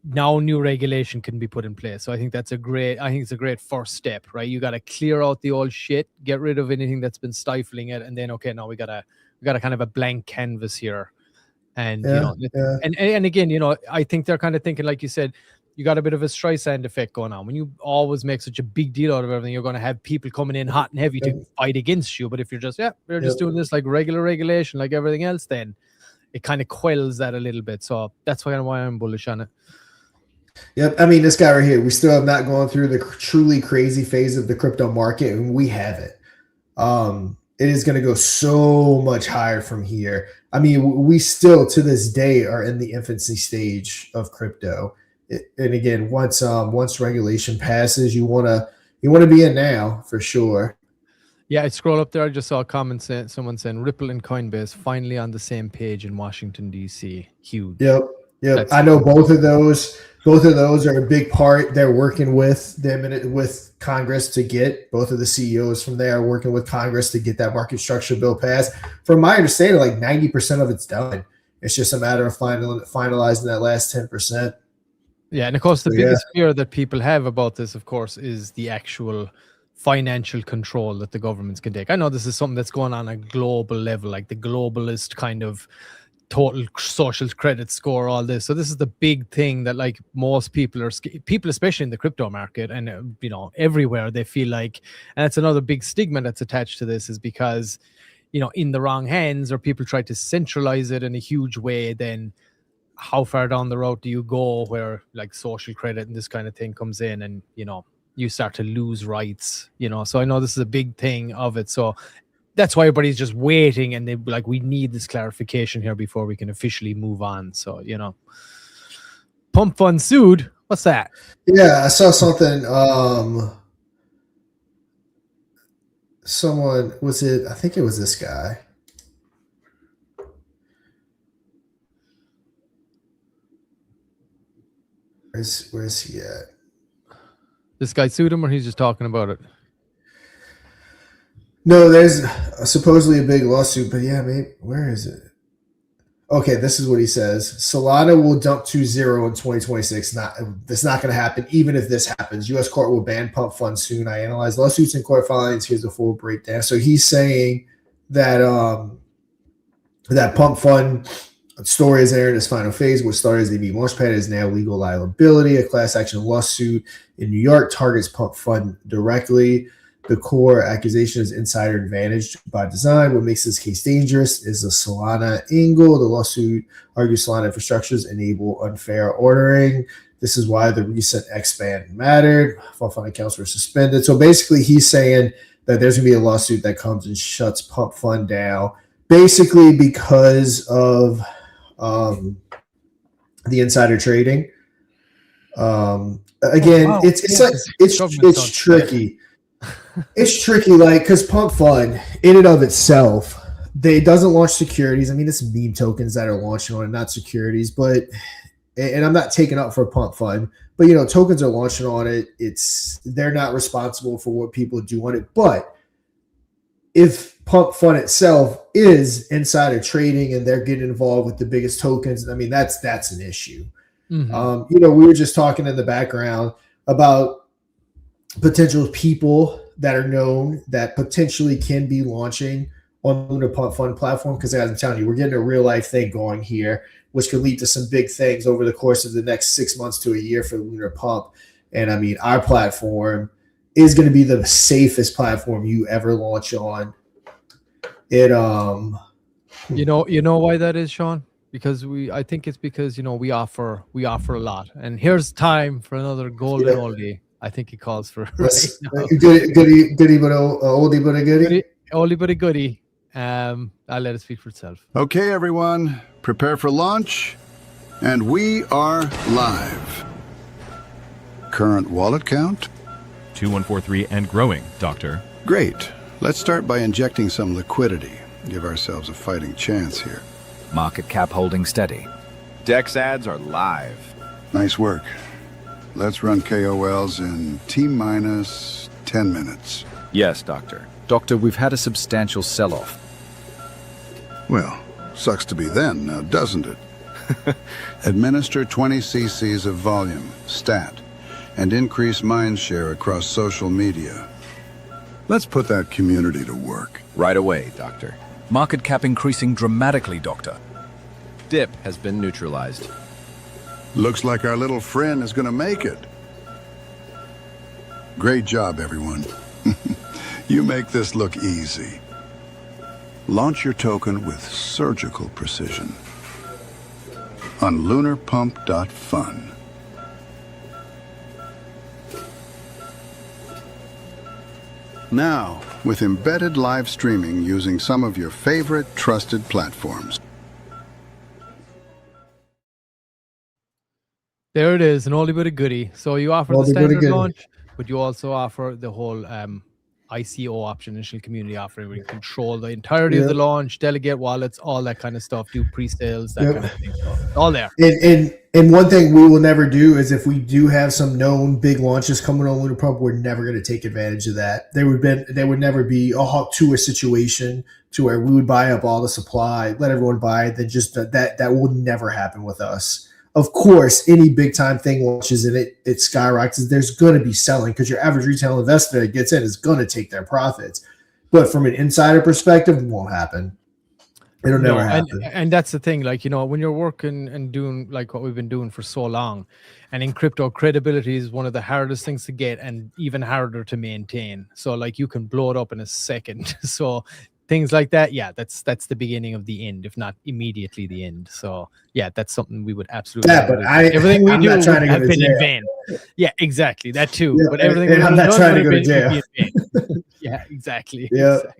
now new regulation can be put in place. So I think it's a great first step, right? You got to clear out the old shit, get rid of anything that's been stifling it, and then now we got a kind of a blank canvas here. And and again, I think they're kind of thinking, like you said, you got a bit of a Streisand effect going on. When you always make such a big deal out of everything, you're going to have people coming in hot and heavy to fight against you. But if you're just, we're just doing this like regular regulation, like everything else, then it kind of quells that a little bit. So that's why I'm bullish on it. Yep. I mean, this guy right here, we still have not gone through the truly crazy phase of the crypto market, and we haven't. It is going to go so much higher from here. I mean, we still to this day are in the infancy stage of crypto. And again, once regulation passes, you want to be in now for sure. Yeah, I scroll up there. I just saw a comment saying someone saying Ripple and Coinbase finally on the same page in Washington D.C. Huge. Yep. That's I know both of those. Both of those are a big part. They're working with them with Congress to get both of the CEOs from there are working with Congress to get that market structure bill passed. From my understanding, like 90% of it's done. It's just a matter of finalizing that last 10%. Yeah, and of course, the biggest fear that people have about this, of course, is the actual financial control that the governments can take. I know this is something that's going on a global level, like the globalist kind of total social credit score, all this. So this is the big thing that like most people especially in the crypto market and everywhere, they feel like, and that's another big stigma that's attached to this, is because in the wrong hands, or people try to centralize it in a huge way, then how far down the road do you go where like social credit and this kind of thing comes in, and you start to lose rights, so I know this is a big thing of it. So that's why everybody's just waiting, and they like, we need this clarification here before we can officially move on. So, Pump.fun sued. What's that? Yeah, I saw something. Someone was it? I think it was this guy. Where's he at? This guy sued him, or he's just talking about it? No, there's supposedly a big lawsuit, but yeah, maybe where is it? Okay, this is what he says. Solana will dump to zero in 2026. That's not going to happen, even if this happens. U.S. court will ban Pump.fun soon. I analyzed lawsuits and court filings. Here's the full breakdown. So he's saying that that Pump.fun story is there in its final phase. What started as a launchpad is now legal liability. A class action lawsuit in New York targets Pump.fun directly. The core accusation is insider advantage by design. What makes this case dangerous is the Solana angle. The lawsuit argues Solana infrastructures enable unfair ordering. This is why the recent X-ban mattered. Pump.fun accounts were suspended. So basically, he's saying that there's going to be a lawsuit that comes and shuts Pump.fun down, basically because of the insider trading. It's tricky. It's tricky, like, because Pump.fun, in and of itself, they doesn't launch securities. I mean, it's meme tokens that are launching on it, not securities. But, and I'm not taking up for Pump.fun, but tokens are launching on it. They're not responsible for what people do on it. But if Pump.fun itself is insider trading and they're getting involved with the biggest tokens, I mean, that's an issue. Mm-hmm. We were just talking in the background about potential people that are known that potentially can be launching on the Pump.fun platform, because as I'm telling you, we're getting a real life thing going here, which could lead to some big things over the course of the next 6 months to a year for Lunar Pump. And I mean, our platform is going to be the safest platform you ever launch on. It you know why that is, Sean? Because I think it's because we offer a lot. And here's time for another golden oldie. I think he calls for right now. Goodie but oldie but a goodie. Oldie but a goodie. I'll let it speak for itself. Okay, everyone, prepare for launch, and we are live. Current wallet count? 2143 and growing, Doctor. Great. Let's start by injecting some liquidity. Give ourselves a fighting chance here. Market cap holding steady. Dex ads are live. Nice work. Let's run KOLs in T-minus 10 minutes. Yes, Doctor. Doctor, we've had a substantial sell-off. Well, sucks to be then, now doesn't it? Administer 20 cc's of volume, stat, and increase mind share across social media. Let's put that community to work. Right away, Doctor. Market cap increasing dramatically, Doctor. Dip has been neutralized. Looks like our little friend is going to make it. Great job, everyone. You make this look easy. Launch your token with surgical precision on Pump.fun. Now, with embedded live streaming using some of your favorite trusted platforms. There it is, an oldie but a goodie. So you offer the Oldie but a standard goodie. launch, but you also offer the whole ICO option, initial community offering, where you control the entirety of the launch, delegate wallets, all that kind of stuff, do pre-sales, that kind of thing. So it's all there. And one thing we will never do is if we do have some known big launches coming on Lunar Pump, we're never going to take advantage of that. There would never be a Hawk Tour situation to where we would buy up all the supply, let everyone buy it. Then just that will never happen with us. Of course, any big time thing launches and it skyrockets. There's going to be selling because your average retail investor that gets in is going to take their profits. But from an insider perspective, it won't happen. It'll never happen. And that's the thing, like, you know, when you're working and doing like what we've been doing for so long, and in crypto, credibility is one of the hardest things to get and even harder to maintain. So like you can blow it up in a second. So things like that, yeah, that's the beginning of the end, if not immediately the end. So yeah, that's something we would absolutely. Yeah, but everything we I'm do not trying to have go to been in jail. vain. Yeah, exactly, that too. Yeah, but everything and I'm not trying to go to jail. Yeah, exactly. Yeah. Exactly.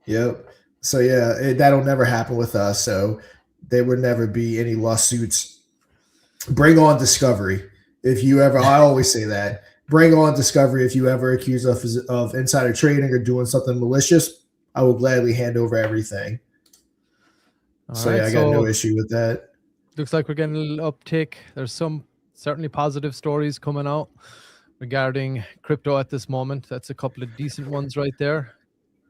Yep. So yeah, that'll never happen with us. So there would never be any lawsuits. Bring on discovery. If you ever, I always say that. Bring on discovery. If you ever accuse us of insider trading or doing something malicious, I will gladly hand over everything. So yeah, I got no issue with that. Looks like we're getting a little uptick. There's some certainly positive stories coming out regarding crypto at this moment. That's a couple of decent ones right there.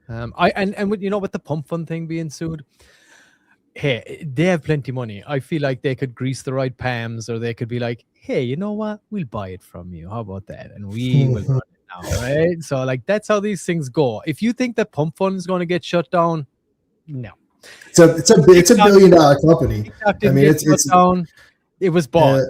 With, you know, with the Pump.fun thing being sued, hey, they have plenty of money. I feel like they could grease the right palms, or they could be like, hey, you know what? We'll buy it from you. How about that? And we will run it now, right? So like that's how these things go. If you think that Pump.fun is going to get shut down, no. So it's a $1 billion company. I mean, it's down. It was bought.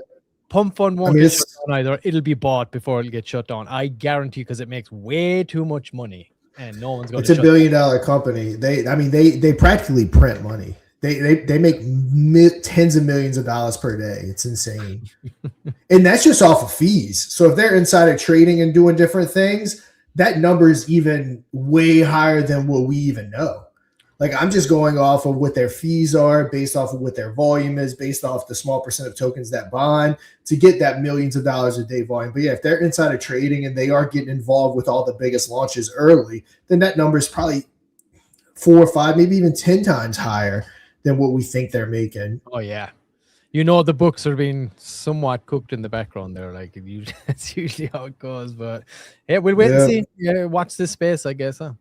Pump.fun won't get shut down either. It'll be bought before it'll get shut down. I guarantee, because it makes way too much money. And no one's going to. It's a $1 billion company. They practically print money. They make tens of millions of dollars per day. It's insane, and that's just off of fees. So if they're insider trading and doing different things, that number is even way higher than what we even know. Like I'm just going off of what their fees are, based off of what their volume is, based off the small percent of tokens that bond to get that millions of dollars a day volume. But yeah, if they're insider trading and they are getting involved with all the biggest launches early, then that number is probably 4 or 5, maybe even 10 times higher than what we think they're making. Oh yeah, you know, the books are being somewhat cooked in the background there. Like that's usually how it goes. But yeah, we'll wait and see. Yeah, watch this space, I guess, huh?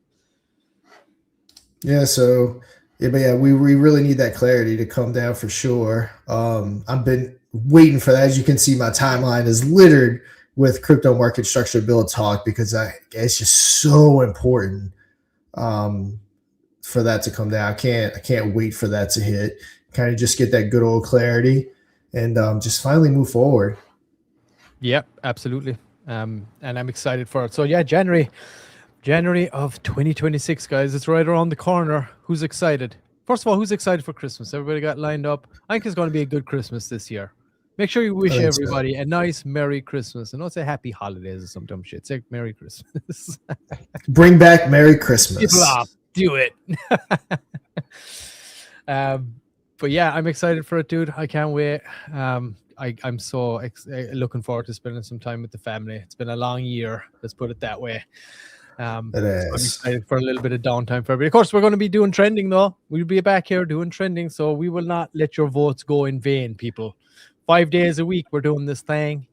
Yeah, so yeah, but yeah, we really need that clarity to come down for sure. I've been waiting for that. As you can see, my timeline is littered with crypto market structure bill talk because it's just so important for that to come down. I can't wait for that to hit. Kind of just get that good old clarity and just finally move forward. Yep, absolutely. And I'm excited for it. So yeah, January of 2026, guys. It's right around the corner. Who's excited? First of all, who's excited for Christmas? Everybody got lined up. I think it's going to be a good Christmas this year. Make sure you wish everybody a nice Merry Christmas. And don't say Happy Holidays or some dumb shit. Say Merry Christmas. Bring back Merry Christmas. People off. Do it. But yeah, I'm excited for it, dude. I can't wait. I'm so looking forward to spending some time with the family. It's been a long year. Let's put it that way. I'm excited for a little bit of downtime for everybody. Of course, we're going to be doing trending, though. We'll be back here doing trending, so we will not let your votes go in vain, people. 5 days a week, we're doing this thing.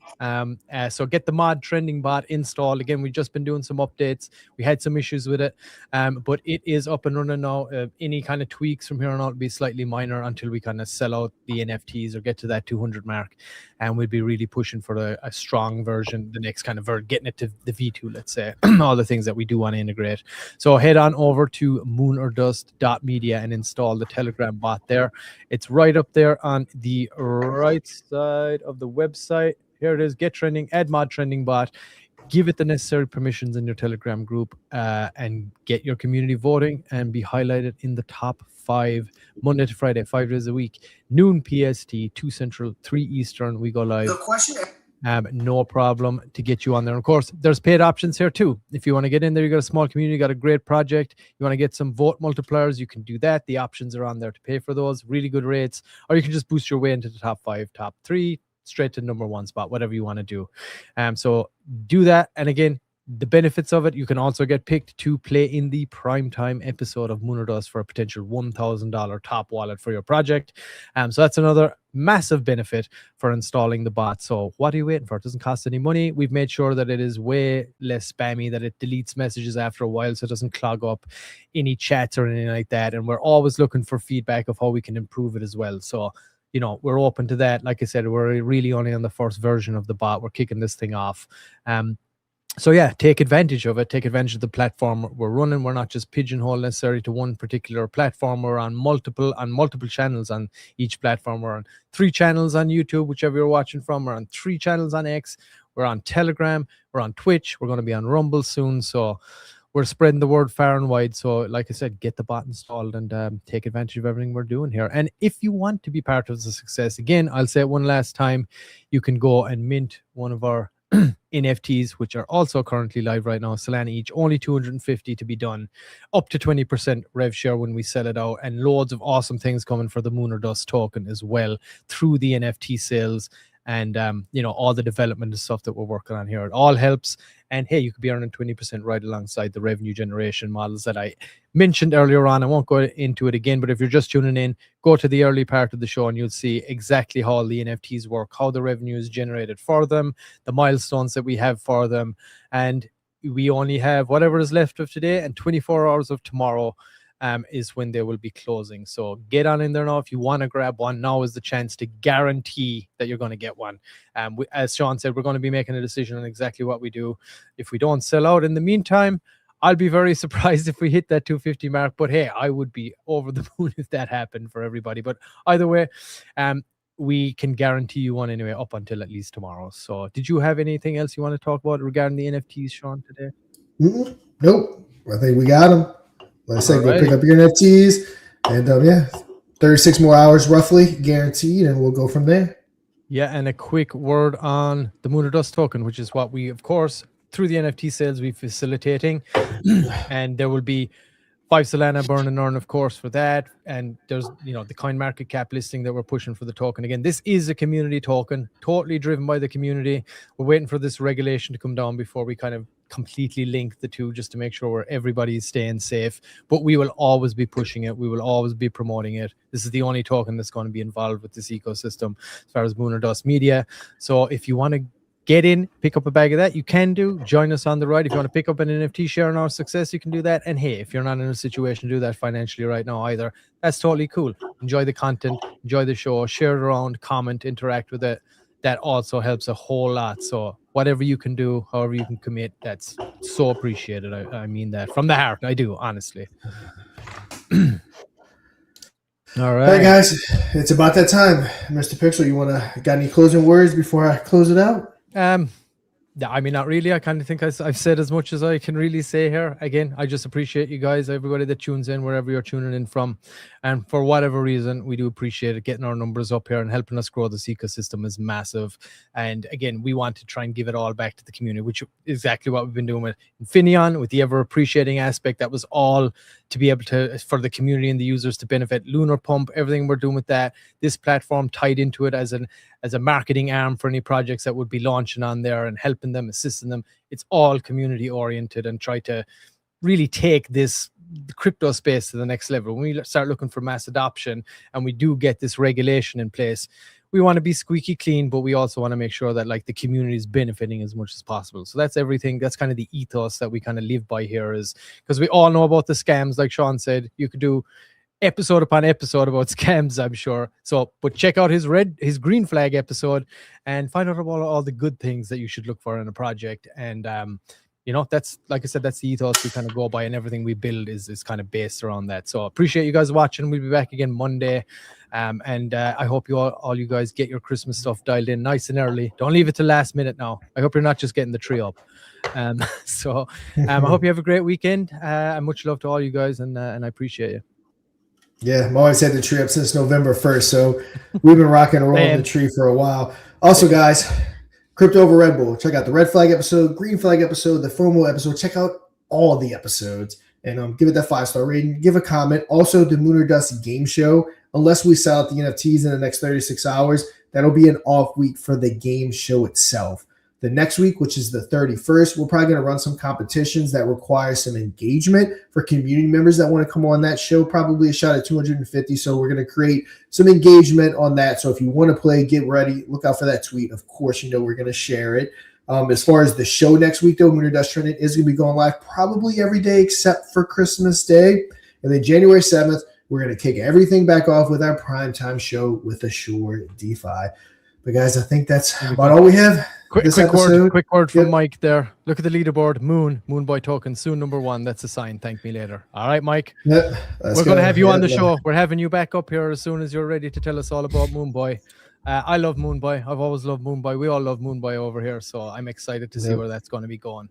So get the mod trending bot installed. Again, we've just been doing some updates. We had some issues with it, but it is up and running now. Any kind of tweaks from here on out will be slightly minor until we kind of sell out the NFTs or get to that 200 mark. And we'll be really pushing for a strong version, the next kind of version, getting it to the V2, let's say, all the things that we do want to integrate. So head on over to moonordust.media and install the Telegram bot there. It's right up there on the right side of the website. Here it is. Get trending. Add mod trending bot. Give it the necessary permissions in your Telegram group and get your community voting and be highlighted in the top 5 Monday to Friday, 5 days a week, noon PST, 2 Central, 3 Eastern. We go live. The question. No problem to get you on there. Of course, there's paid options here too. If you want to get in there, you got a small community, you got a great project, you want to get some vote multipliers, you can do that. The options are on there to pay for those. Really good rates. Or you can just boost your way into the top 5, top 3, straight to number 1 spot, whatever you want to do. So do that. And again, the benefits of it, you can also get picked to play in the primetime episode of Moon or Dust for a potential $1,000 top wallet for your project. So that's another massive benefit for installing the bot. So what are you waiting for? It doesn't cost any money. We've made sure that it is way less spammy, that it deletes messages after a while, so it doesn't clog up any chats or anything like that. And we're always looking for feedback of how we can improve it as well. So we're open to that. Like I said, we're really only on the first version of the bot. We're kicking this thing off. So yeah, take advantage of it. Take advantage of the platform we're running. We're not just pigeonholed necessarily to one particular platform. We're on multiple channels on each platform. We're on 3 channels on YouTube, whichever you're watching from. We're on 3 channels on X. We're on Telegram. We're on Twitch. We're going to be on Rumble soon. So we're spreading the word far and wide. So like I said, get the bot installed and take advantage of everything we're doing here. And if you want to be part of the success, again, I'll say it one last time, you can go and mint one of our NFTs, which are also currently live right now. Solana each, only 250 to be done, up to 20% rev share when we sell it out, and loads of awesome things coming for the Moon or Dust token as well through the NFT sales and all the development and stuff that we're working on here. It all helps. And hey, you could be earning 20% right alongside the revenue generation models that I mentioned earlier on. I won't go into it again, but if you're just tuning in, go to the early part of the show and you'll see exactly how the NFTs work, how the revenue is generated for them, the milestones that we have for them. And we only have whatever is left of today and 24 hours of tomorrow is when they will be closing. So get on in there now. If you want to grab one, now is the chance to guarantee that you're going to get one. As Sean said, we're going to be making a decision on exactly what we do. If we don't sell out in the meantime, I'll be very surprised if we hit that 250 mark. But hey, I would be over the moon if that happened for everybody. But either way, we can guarantee you one anyway up until at least tomorrow. So did you have anything else you want to talk about regarding the NFTs, Sean, today? Nope. I think we got them. Like I said, go pick up your NFTs, and 36 more hours roughly guaranteed, and we'll go from there. Yeah, and a quick word on the Moon or Dust token, which is what we, of course, through the NFT sales, we're facilitating, and there will be 5 Solana burn and earn, of course, for that. And there's, the coin market cap listing that we're pushing for the token. Again, this is a community token, totally driven by the community. We're waiting for this regulation to come down before we kind of completely link the two, just to make sure everybody is staying safe. But we will always be pushing it. We will always be promoting it. This is the only token that's going to be involved with this ecosystem as far as Moon or Dust Media. So if you want to get in, pick up a bag of that, you can do. Join us on the ride. If you want to pick up an NFT share in our success, you can do that. And hey, if you're not in a situation to do that financially right now either, that's totally cool. Enjoy the content, enjoy the show, share it around, comment, interact with it. That also helps a whole lot. So whatever you can do, however you can commit, that's so appreciated. I mean that from the heart. I do, honestly. All right, guys, it's about that time. Mr. Pixel, got any closing words before I close it out? I mean, not really. I kind of think I've said as much as I can really say here. Again, I just appreciate you guys, everybody that tunes in, wherever you're tuning in from. And for whatever reason, we do appreciate it. Getting our numbers up here and helping us grow this ecosystem is massive. And again, we want to try and give it all back to the community, which is exactly what we've been doing with Infineon, with the ever appreciating aspect. That was all to be able to, for the community and the users to benefit. Lunar Pump, everything we're doing with that, this platform tied into it as a marketing arm for any projects that would be launching on there and helping them, assisting them. It's all community oriented and try to really take this crypto space to the next level. When we start looking for mass adoption and we do get this regulation in place, we want to be squeaky clean, but we also want to make sure that like the community is benefiting as much as possible. So that's everything. That's kind of the ethos that we kind of live by here, is because we all know about the scams. Like Sean said, you could do episode upon episode about scams, I'm sure. So, but check out his green flag episode and find out about all the good things that you should look for in a project. And you know, that's, like I said, that's the ethos we kind of go by, and everything we build is kind of based around that. So appreciate you guys watching. We'll be back again Monday. And I hope all you guys get your Christmas stuff dialed in nice and early. Don't leave it to last minute now. I hope you're not just getting the tree up. So I hope you have a great weekend. And much love to all you guys, and I appreciate you. Yeah, I'm always had the tree up since November 1st, so we've been rocking and rolling the tree for a while. Also, guys, Crypto over Red Bull. Check out the red flag episode, green flag episode, the FOMO episode. Check out all the episodes and give it that 5-star rating. Give a comment. Also, the Moon or Dust game show. Unless we sell out the NFTs in the next 36 hours, that'll be an off week for the game show itself. The next week, which is the 31st, we're probably going to run some competitions that require some engagement for community members that want to come on that show, probably a shot at 250. So we're going to create some engagement on that. So if you want to play, get ready. Look out for that tweet. Of course, you know we're going to share it. As far as the show next week, though, Moon or Dust Trending is going to be going live probably every day except for Christmas Day. And then January 7th, we're going to kick everything back off with our primetime show with Assure DeFi. But guys, I think that's about all we have. Quick word from Mike there. Look at the leaderboard. Moon Boy token, soon #1. That's a sign. Thank me later. All right, Mike. Yep, we're going to have you on the show. We're having you back up here as soon as you're ready to tell us all about Moon Boy. I love Moon Boy. I've always loved Moon Boy. We all love Moon Boy over here. So I'm excited to see where that's going to be going.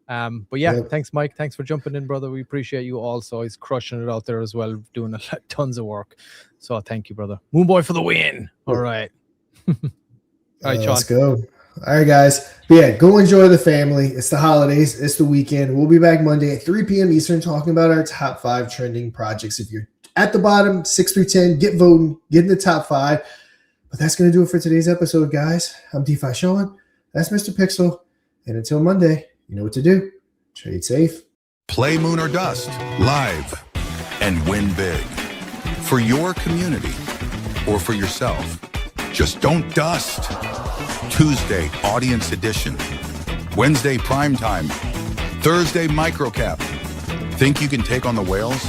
But yeah, thanks, Mike. Thanks for jumping in, brother. We appreciate you also. He's crushing it out there as well, doing tons of work. So thank you, brother. Moon Boy for the win. All right. All right, Sean. Let's go. All right, guys. But yeah, go enjoy the family. It's the holidays. It's the weekend. We'll be back Monday at 3 p.m. Eastern talking about our top 5 trending projects. If you're at the bottom, 6 through 10, get voting, get in the top 5. But that's going to do it for today's episode, guys. I'm DeFi Sean. That's Mr. Pixel. And until Monday, you know what to do. Trade safe. Play Moon or Dust live and win big. For your community or for yourself. Just don't dust. Tuesday, audience edition. Wednesday, primetime. Thursday, microcap. Think you can take on the whales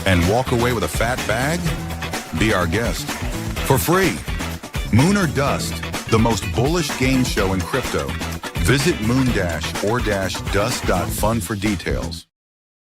and walk away with a fat bag? Be our guest. For free. Moon or Dust, the most bullish game show in crypto. Visit moon-or-dust.fun for details.